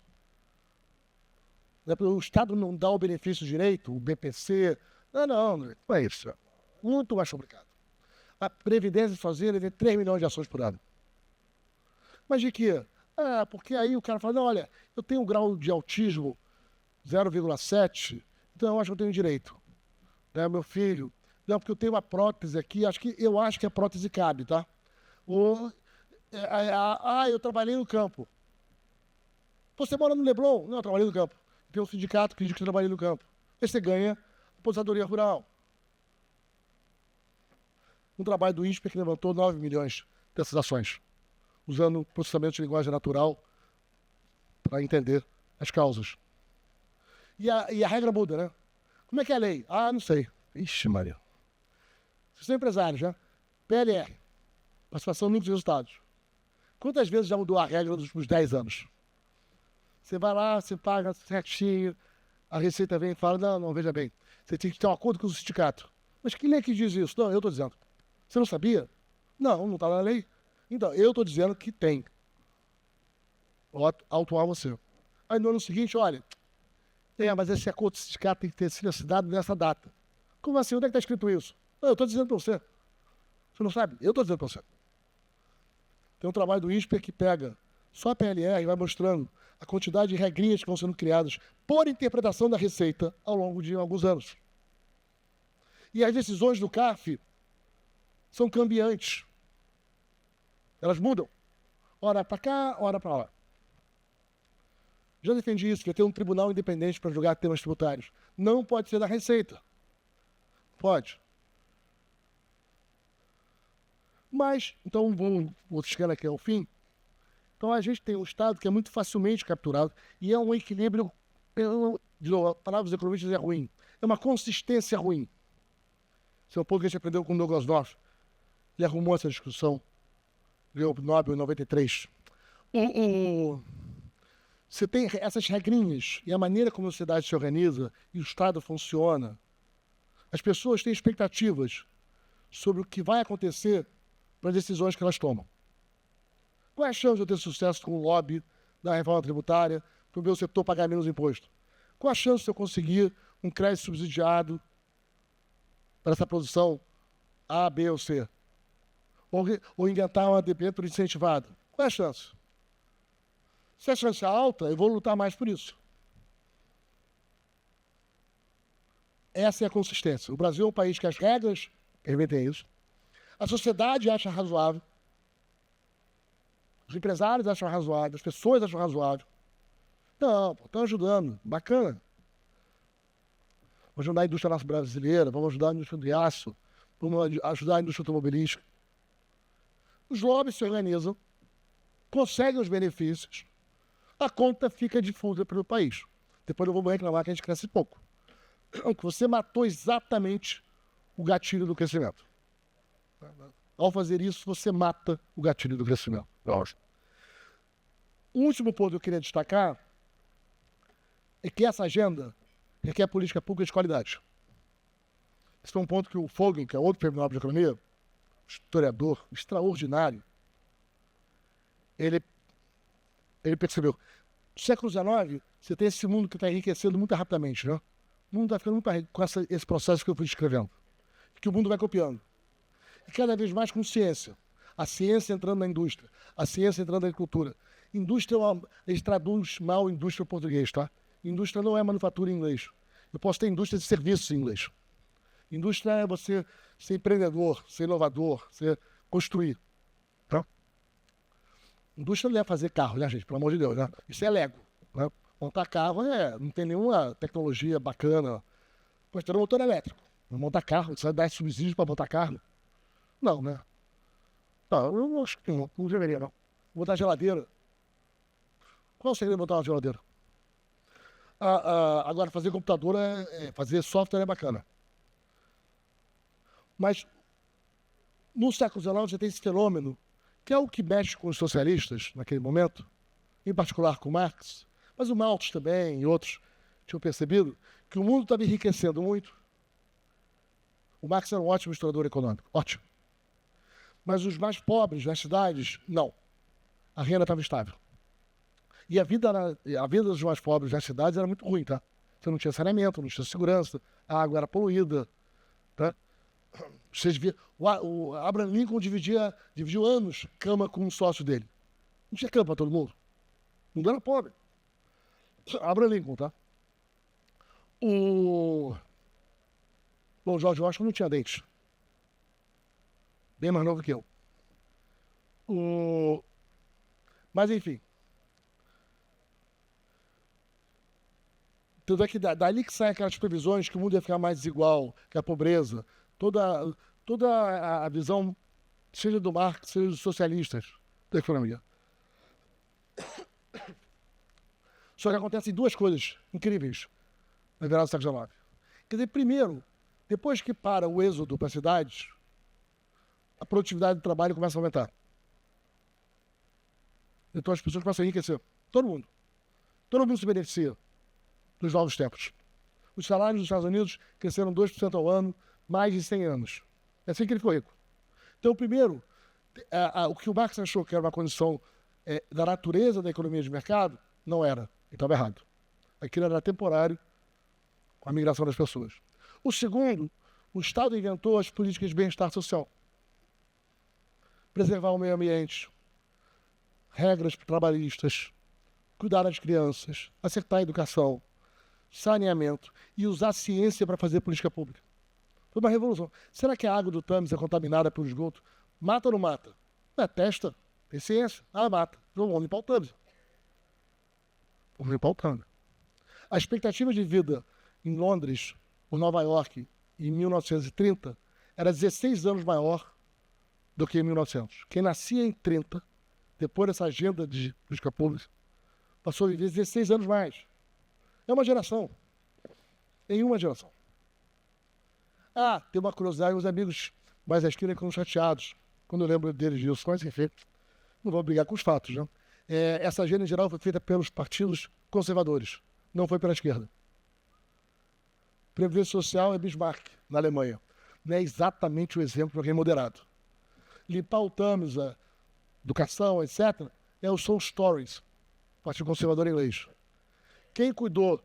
A: O Estado não dá o benefício direito, o BPC. Não é isso. Muito mais complicado. A Previdência sozinha tem 3 milhões de ações por ano. Mas de quê? Porque aí o cara fala, não, olha, eu tenho um grau de autismo 0,7, então eu acho que eu tenho direito. Né, meu filho, não, porque eu tenho uma prótese aqui, eu acho que a prótese cabe, tá? Eu trabalhei no campo. Você mora no Leblon? Não, eu trabalhei no campo. Tem um sindicato que diz que eu trabalhei no campo. Aí você ganha aposentadoria rural. Um trabalho do INSPER que levantou 9 milhões dessas ações, usando processamento de linguagem natural para entender as causas. E a regra muda, né? Como é que é a lei? Não sei. Ixi, Maria. Vocês são empresários, né? PLR, participação no lucro dos resultados. Quantas vezes já mudou a regra nos últimos 10 anos? Você vai lá, você paga certinho, a Receita vem e fala, não, veja bem, você tem que ter um acordo com o sindicato. Mas que lei que diz isso? Não, eu estou dizendo. Você não sabia? Não está na lei. Então, eu estou dizendo que tem. Vou autuar você. Aí no ano seguinte, olha, mas esse acordo do sindicato tem que ter sido assinado nessa data. Como assim? Onde é que está escrito isso? Não, eu estou dizendo para você. Você não sabe? Eu estou dizendo para você. Tem um trabalho do INSPER que pega só a PLR e vai mostrando a quantidade de regrinhas que vão sendo criadas por interpretação da Receita ao longo de alguns anos. E as decisões do CARF são cambiantes. Elas mudam. Ora para cá, ora para lá. Já defendi isso, que ter um tribunal independente para julgar temas tributários. Não pode ser da Receita. Pode. Mas, então, vou chegando aqui ao fim. Então, a gente tem um Estado que é muito facilmente capturado e é um equilíbrio, de novo, a palavra dos economistas é ruim. É uma consistência ruim. Isso é um pouco que a gente aprendeu com o Douglas North. Ele arrumou essa discussão. Ganhou o Nobel em 93. Você tem essas regrinhas e a maneira como a sociedade se organiza e o Estado funciona. As pessoas têm expectativas sobre o que vai acontecer para as decisões que elas tomam. Qual é a chance de eu ter sucesso com o lobby da reforma tributária, para o meu setor pagar menos imposto? Qual a chance de eu conseguir um crédito subsidiado para essa produção A, B ou C? Ou inventar uma debênture incentivada? Qual é a chance? Se a chance é alta, eu vou lutar mais por isso. Essa é a consistência. O Brasil é um país que as regras permitem isso. A sociedade acha razoável. Os empresários acham razoável. As pessoas acham razoável. Não, estão ajudando. Bacana. Vamos ajudar a indústria brasileira, vamos ajudar a indústria do aço, vamos ajudar a indústria automobilística. Os lobbies se organizam, conseguem os benefícios, a conta fica difusa pelo país. Depois eu vou reclamar que a gente cresce pouco. Você matou exatamente o gatilho do crescimento. Ao fazer isso, você mata o gatilho do crescimento. O último ponto que eu queria destacar é que essa agenda requer política pública de qualidade. Esse é um ponto que o Fogel, que é outro prêmio Nobel de Economia, historiador extraordinário, ele percebeu. No século XIX, você tem esse mundo que está enriquecendo muito rapidamente, né? O mundo está ficando muito rico com esse processo que eu fui descrevendo. Que o mundo vai copiando. E cada vez mais com ciência. A ciência entrando na indústria. A ciência entrando na agricultura. Indústria, eles traduzem mal indústria em português, tá? Indústria não é manufatura em inglês. Eu posso ter indústria de serviços em inglês. Indústria é você ser empreendedor, ser inovador, ser construir. Tá? Indústria não é fazer carro, né, gente? Pelo amor de Deus, né? Isso é Lego. Né? Montar carro não tem nenhuma tecnologia bacana. Pode ter um motor elétrico. Montar carro, você vai dar subsídios para montar carro? Não, né? Não, eu acho que não deveria, não. Botar geladeira. Qual seria botar uma geladeira? Agora, fazer computador, fazer software é bacana. Mas, no século XIX, você tem esse fenômeno que é o que mexe com os socialistas naquele momento, em particular com Marx, mas o Malthus também e outros tinham percebido que o mundo estava enriquecendo muito. O Marx era um ótimo historiador econômico, ótimo. Mas os mais pobres nas cidades, não. A renda estava estável. E a vida dos mais pobres nas cidades era muito ruim, tá? Você não tinha saneamento, não tinha segurança, a água era poluída, tá? Vocês viram, o Abraham Lincoln dividiu anos cama com um sócio dele. Não tinha cama para todo mundo. O mundo era pobre. Abraham Lincoln, tá? Bom, George Washington não tinha dentes. Bem mais novo que eu. Mas, enfim. Tanto é que dali que saem aquelas previsões que o mundo ia ficar mais desigual, que a pobreza, toda a visão, seja do Marx, seja dos socialistas da economia. Só que acontecem duas coisas incríveis na virada do século XIX. Quer dizer, primeiro, depois que para o êxodo para as cidades, a produtividade do trabalho começa a aumentar. Então as pessoas começam a enriquecer. Todo mundo se beneficia dos novos tempos. Os salários dos Estados Unidos cresceram 2% ao ano, mais de 100 anos. É assim que ele ficou rico. Então, primeiro, o que o Marx achou que era uma condição da natureza da economia de mercado, não era. Ele estava errado. Aquilo era temporário, com a migração das pessoas. O segundo, o Estado inventou as políticas de bem-estar social. Preservar o meio ambiente, regras trabalhistas, cuidar das crianças, acertar a educação, saneamento e usar a ciência para fazer política pública. Foi uma revolução. Será que a água do Tâmisa é contaminada pelo esgoto? Mata ou não mata? Não é testa, tem ciência. Mata. Então vamos limpar o Tâmisa. Vamos limpar o Tâmisa. A expectativa de vida em Londres ou Nova York em 1930 era 16 anos maior do que em 1900. Quem nascia em 30, depois dessa agenda de política pública, passou a viver 16 anos mais. É uma geração. Em uma geração. Tem uma curiosidade, os amigos mais à esquerda ficam chateados quando eu lembro deles disso, mas enfim, não vou brigar com os fatos, né? Essa agenda em geral foi feita pelos partidos conservadores, não foi pela esquerda. Previdência social é Bismarck, na Alemanha. Não é exatamente o exemplo para alguém moderado. Limpar o Tâmisa, educação, etc., são os Tories, Partido Conservador Inglês. Quem cuidou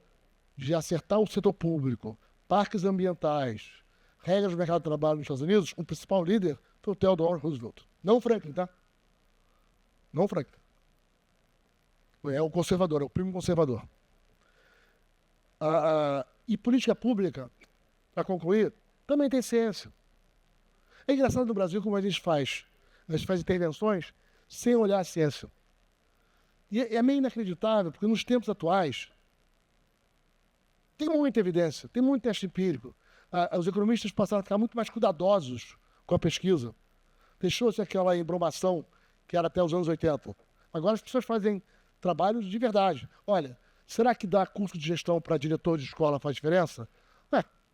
A: de acertar o setor público, parques ambientais, regras do mercado de trabalho nos Estados Unidos, o principal líder foi o Theodore Roosevelt. Não o Franklin, tá? Não o Franklin. É o conservador, é o primo conservador. E política pública, para concluir, também tem ciência. É engraçado no Brasil como a gente faz intervenções sem olhar a ciência. E é meio inacreditável, porque nos tempos atuais tem muita evidência, tem muito teste empírico. Os economistas passaram a ficar muito mais cuidadosos com a pesquisa. Deixou-se aquela embromação que era até os anos 80. Agora as pessoas fazem trabalhos de verdade. Olha, será que dar curso de gestão para diretor de escola faz diferença?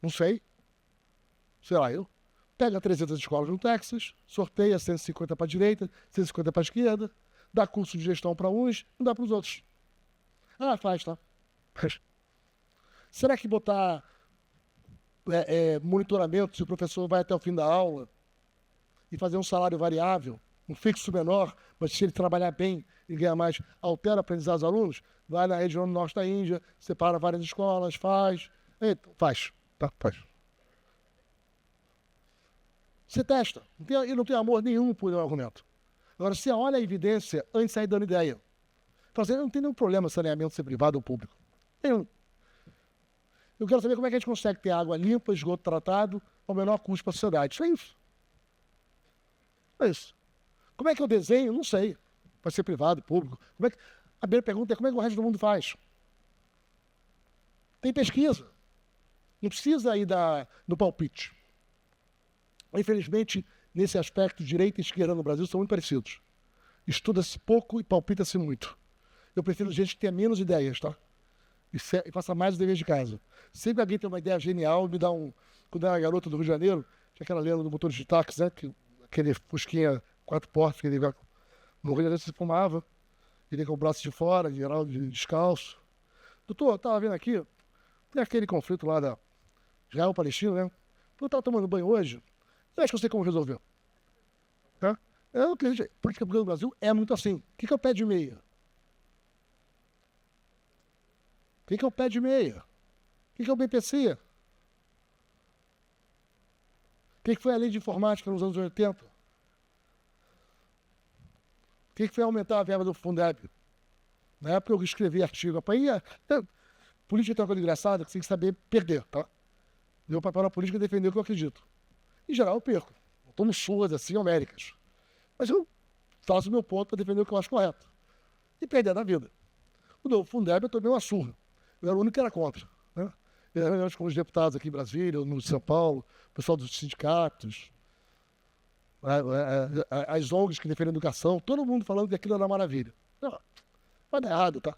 A: Não sei. Sei lá, eu. Pega 300 escolas no Texas, sorteia 150 para a direita, 150 para a esquerda, dá curso de gestão para uns, não dá para os outros. Faz, tá? Será que botar monitoramento, se o professor vai até o fim da aula, e fazer um salário variável, um fixo menor, mas se ele trabalhar bem e ganhar mais, altera a aprendizagem dos alunos? Vai na região norte da Índia, separa várias escolas, faz. Faz, tá? Faz. Você testa. E não tem amor nenhum por um argumento. Agora, você olha a evidência antes de sair dando ideia. Fala assim, não tem nenhum problema saneamento ser privado ou público. Nenhum. Eu quero saber como é que a gente consegue ter água limpa, esgoto tratado, ao menor custo para a sociedade. Isso é isso. É isso. Como é que eu desenho? Não sei. Vai ser privado, público. A primeira pergunta é como é que o resto do mundo faz? Tem pesquisa. Não precisa ir no palpite. Infelizmente, nesse aspecto, direita e esquerda no Brasil são muito parecidos. Estuda-se pouco e palpita-se muito. Eu prefiro gente que tenha menos ideias, tá? E faça mais os deveres de casa. Sempre alguém tem uma ideia genial, me dá um... Quando eu era garoto do Rio de Janeiro, tinha aquela lenda do motor de táxi, né? Aquele fusquinha 4 portas, que ele No Rio de Janeiro se fumava, ele com o braço de fora, geral descalço. Doutor, eu estava vendo aqui, tem aquele conflito lá da Israel-Palestina, né? Eu estava tomando banho hoje, eu acho que eu sei como resolver. Tá? Eu acredito, a política pública do Brasil é muito assim. O que é o pé de meia? O que é o pé de meia? O que é o BPC? O que foi a lei de informática nos anos 80? O que foi aumentar a verba do Fundeb? Na época eu escrevi artigo. Política tem uma coisa engraçada que você tem que saber perder, tá? Meu papel na política é defender o que eu acredito. Em geral, eu perco. Eu tomo surras assim, homéricas. Mas eu faço o meu ponto para defender o que eu acho correto. E perder na vida. O Fundeb eu tomei uma surra. Eu era o único que era contra. Né? Eu era com os deputados aqui em Brasília, no São Paulo, o pessoal dos sindicatos, as ONGs que defendem a educação, todo mundo falando que aquilo era uma maravilha. Não, vai dar errado, tá?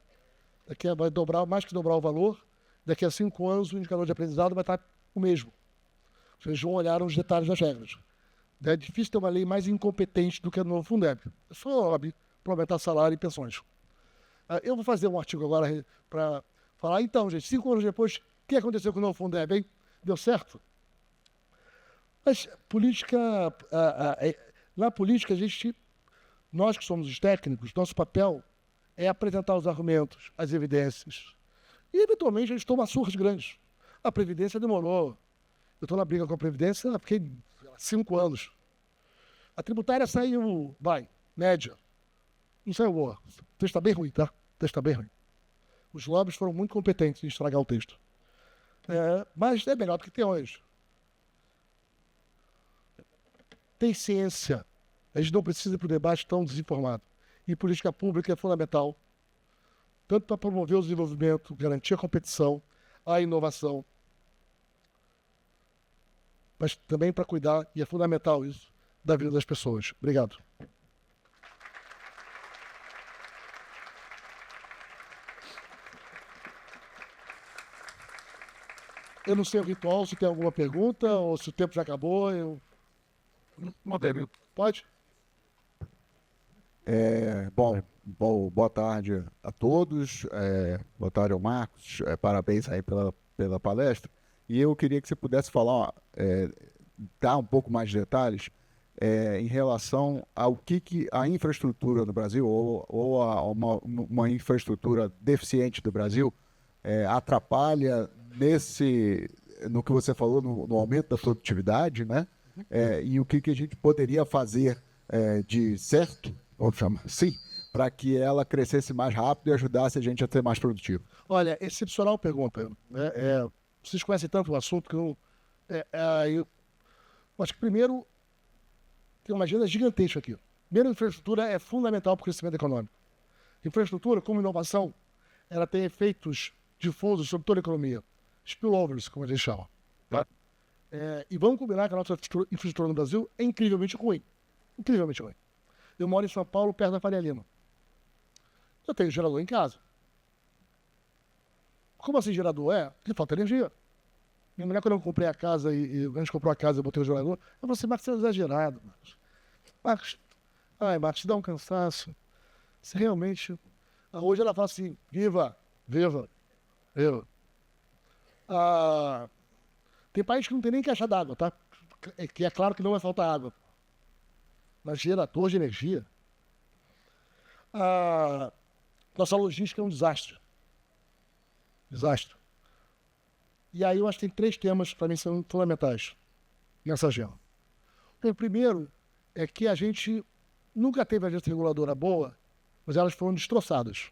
A: Vai dobrar, mais que dobrar o valor, daqui a 5 anos o indicador de aprendizado vai estar o mesmo. Vocês vão olhar os detalhes das regras. É difícil ter uma lei mais incompetente do que a do novo Fundeb. É só lobby para aumentar salário e pensões. Eu vou fazer um artigo agora para falar, então, gente, 5 anos depois, o que aconteceu com o novo Fundeb, hein? Deu certo? Mas na política, nós que somos os técnicos, nosso papel é apresentar os argumentos, as evidências. E, eventualmente, a gente toma surras grandes. A Previdência demorou. Eu estou na briga com a Previdência, fiquei 5 anos. A tributária saiu, média. Não saiu boa. O texto está bem ruim, tá? O texto está bem ruim. Os lobbies foram muito competentes em estragar o texto. Mas é melhor do que tem hoje. Tem ciência. A gente não precisa ir para o debate tão desinformado. E política pública é fundamental, tanto para promover o desenvolvimento, garantir a competição, a inovação, mas também para cuidar, e é fundamental isso, da vida das pessoas. Obrigado. Eu não sei o ritual, se tem alguma pergunta, ou se o tempo já acabou. Pode?
B: Boa tarde a todos, boa tarde ao Marcos, parabéns aí pela palestra. E eu queria que você pudesse falar, dar um pouco mais de detalhes em relação ao que a infraestrutura do Brasil, ou uma infraestrutura deficiente do Brasil, atrapalha no que você falou, no aumento da produtividade, né? E o que a gente poderia fazer de certo, vamos chamar assim, para que ela crescesse mais rápido e ajudasse a gente a ser mais produtivo.
A: Olha, excepcional pergunta. Vocês conhecem tanto o assunto que eu acho que primeiro tem uma agenda gigantesca aqui. Primeiro, a infraestrutura é fundamental para o crescimento econômico. Infraestrutura, como inovação, ela tem efeitos difusos sobre toda a economia. Spillovers, como a gente chama. Tá? E vamos combinar que a nossa infraestrutura no Brasil é incrivelmente ruim. Incrivelmente ruim. Eu moro em São Paulo, perto da Faria Lima. Eu tenho gerador em casa. Como assim gerador? Porque falta energia. Minha mulher, quando eu comprei a casa e a gente comprou a casa e eu botei o gerador, eu falei assim, Marcos, você é exagerado, Marcos. Marcos, te dá um cansaço. Você realmente... Hoje ela fala assim, viva. Tem país que não tem nem caixa d'água, tá? Que é claro que não vai faltar água. Mas gerador de energia. Nossa logística é um desastre. Desastre. E aí eu acho que tem 3 temas, para mim, são fundamentais nessa agenda. O primeiro é que a gente nunca teve agência reguladora boa, mas elas foram destroçadas.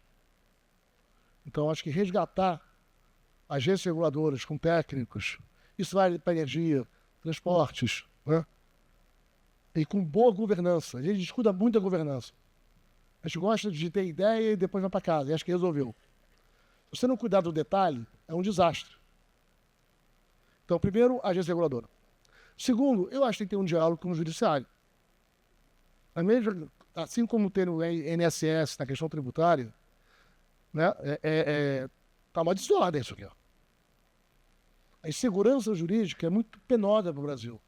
A: Então, acho que resgatar agências reguladoras com técnicos, isso vale para energia, transportes, né? E com boa governança. A gente discuta muito a governança. A gente gosta de ter ideia e depois vai para casa, e acho que resolveu. Se você não cuidar do detalhe, é um desastre. Então, primeiro, a agência reguladora. Segundo, eu acho que tem que ter um diálogo com o judiciário. Assim como tem no INSS, na questão tributária, né, tá uma desordem isso aqui. A insegurança jurídica é muito penosa para o Brasil.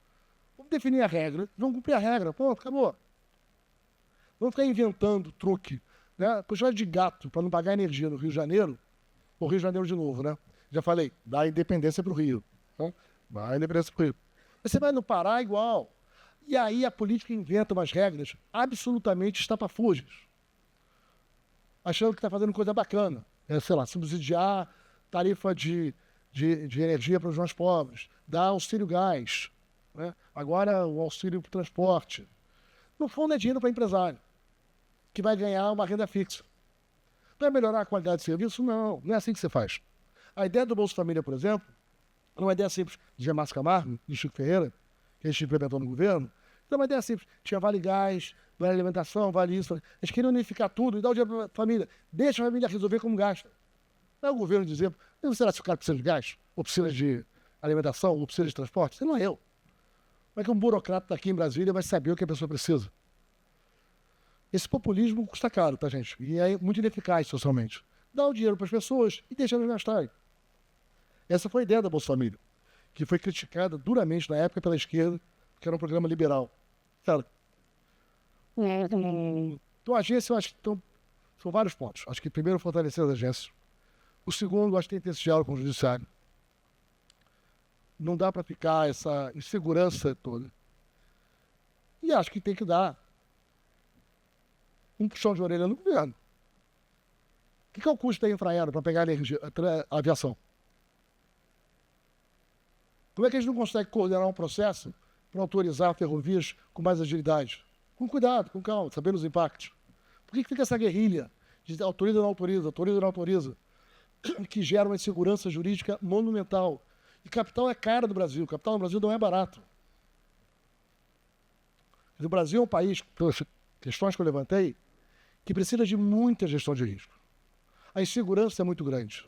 A: Vamos definir a regra, vamos cumprir a regra, pronto, acabou. Vamos ficar inventando truque, né? Quantidade de gato para não pagar energia no Rio de Janeiro, ou Rio de Janeiro de novo, né? Já falei, dá independência para o Rio. Né? Dá independência para o Rio. Mas você vai no Pará igual. E aí a política inventa umas regras absolutamente estapafúrdias, achando que está fazendo coisa bacana. Sei lá, subsidiar tarifa de energia para os mais pobres, dar auxílio gás, né? Agora o auxílio para o transporte. No fundo é dinheiro para empresário, que vai ganhar uma renda fixa. Vai melhorar a qualidade de serviço? Não, não é assim que você faz. A ideia do Bolsa Família, por exemplo, não é uma ideia simples de Márcio Camargo, de Chico Ferreira, que a gente implementou no governo. Então, é uma ideia simples. Tinha vale gás, vale alimentação, vale isso. Eles queriam unificar tudo e dar o dinheiro para a família. Deixa a família resolver como gasta. Não é o governo dizer, será que o cara precisa de gás? Ou precisa de alimentação? Ou precisa de transporte? Isso não é eu. Como é que um burocrata aqui em Brasília vai saber o que a pessoa precisa? Esse populismo custa caro, tá, gente? E é muito ineficaz socialmente. Dá o dinheiro para as pessoas e deixa elas gastarem. Essa foi a ideia da Bolsa Família, que foi criticada duramente na época pela esquerda, que era um programa liberal. Cara, então a agência, eu acho que são vários pontos. Acho que primeiro fortalecer as agências. O segundo, acho que tem que ter esse diálogo com o judiciário. Não dá para ficar essa insegurança toda. E acho que tem que dar um puxão de orelha no governo. O que é o custo da Infraero para pegar a aviação? Como é que a gente não consegue coordenar um processo para autorizar ferrovias com mais agilidade? Com cuidado, com calma, sabendo os impactos. Por que fica essa guerrilha de autoriza ou não autoriza, autoriza ou não autoriza, que gera uma insegurança jurídica monumental? E capital é caro do Brasil, capital no Brasil não é barato. O Brasil é um país, pelas questões que eu levantei, que precisa de muita gestão de risco. A insegurança é muito grande.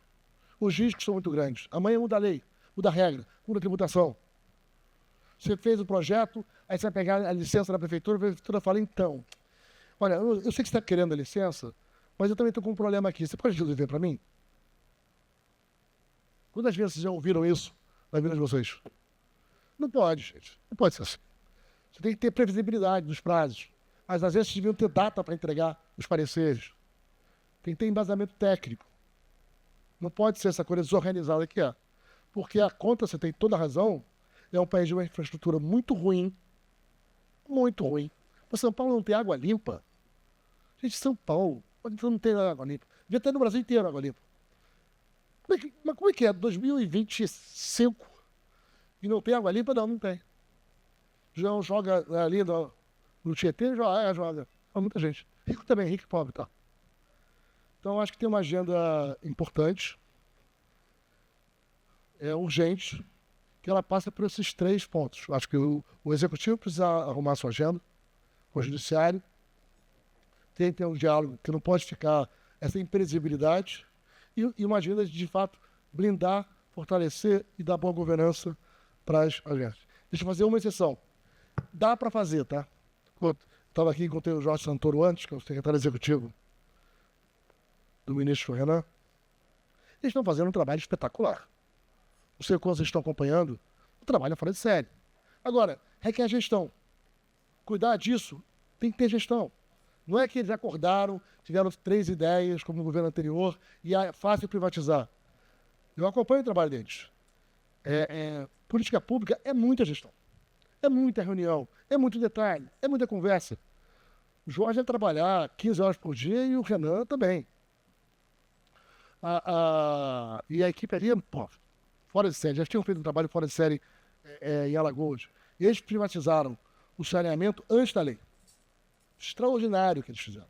A: Os riscos são muito grandes. Amanhã muda a lei, muda a regra, muda a tributação. Você fez o projeto, aí você vai pegar a licença da prefeitura, a prefeitura fala, então, olha, eu sei que você está querendo a licença, mas eu também estou com um problema aqui. Você pode resolver para mim? Quantas vezes vocês já ouviram isso na vida de vocês? Não pode, gente. Não pode ser assim. Você tem que ter previsibilidade dos prazos. As agências deviam ter data para entregar os pareceres. Tem que ter embasamento técnico. Não pode ser essa coisa desorganizada que é. Porque a conta, você tem toda a razão, é um país de uma infraestrutura muito ruim. Muito ruim. Mas São Paulo não tem água limpa. Gente, São Paulo não tem água limpa. Devia ter no Brasil inteiro água limpa. Mas como é que é? 2025 e não tem água limpa? Não, não tem. João joga ali no Tietê, joga. Há muita gente. Rico também, rico e pobre, tá? Então, acho que tem uma agenda importante, urgente, que ela passa por esses 3 pontos. Acho que o Executivo precisa arrumar a sua agenda, com o Judiciário, tem que ter um diálogo que não pode ficar essa imprevisibilidade, e uma agenda de fato, blindar, fortalecer e dar boa governança para as agências. Deixa eu fazer uma exceção. Dá para fazer, tá? Estava aqui, encontrei o Jorge Santoro antes, que é o secretário executivo do ministro Renan. Eles estão fazendo um trabalho espetacular. Não sei quando vocês estão acompanhando, o trabalho é fora de série. Agora, requer gestão. Cuidar disso tem que ter gestão. Não é que eles acordaram, tiveram 3 ideias, como no governo anterior, e é fácil privatizar. Eu acompanho o trabalho deles. Política pública é muita gestão. É muita reunião, é muito detalhe, é muita conversa. O Jorge vai trabalhar 15 horas por dia e o Renan também. E a equipe ali, fora de série, já tinham feito um trabalho fora de série em Alagoas. E eles privatizaram o saneamento antes da lei. Extraordinário que eles fizeram.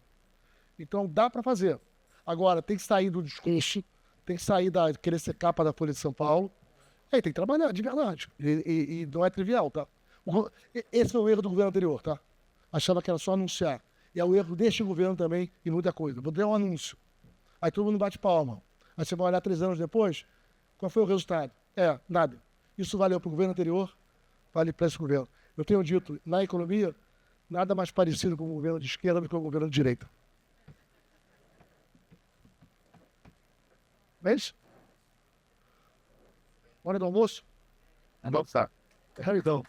A: Então dá para fazer. Agora, tem que sair do discurso, tem que sair da querer ser capa da Folha de São Paulo. Aí tem que trabalhar, de verdade. E não é trivial, tá? Esse foi o erro do governo anterior, tá? Achava que era só anunciar. E é o erro deste governo também e muita coisa. Vou dar um anúncio. Aí todo mundo bate palma. Aí você vai olhar 3 anos depois, qual foi o resultado? Nada. Isso valeu para o governo anterior, vale para esse governo. Eu tenho dito, na economia, nada mais parecido com o governo de esquerda do que o governo de direita. É isso? Hora do almoço?
B: Vamos lá.
A: Então.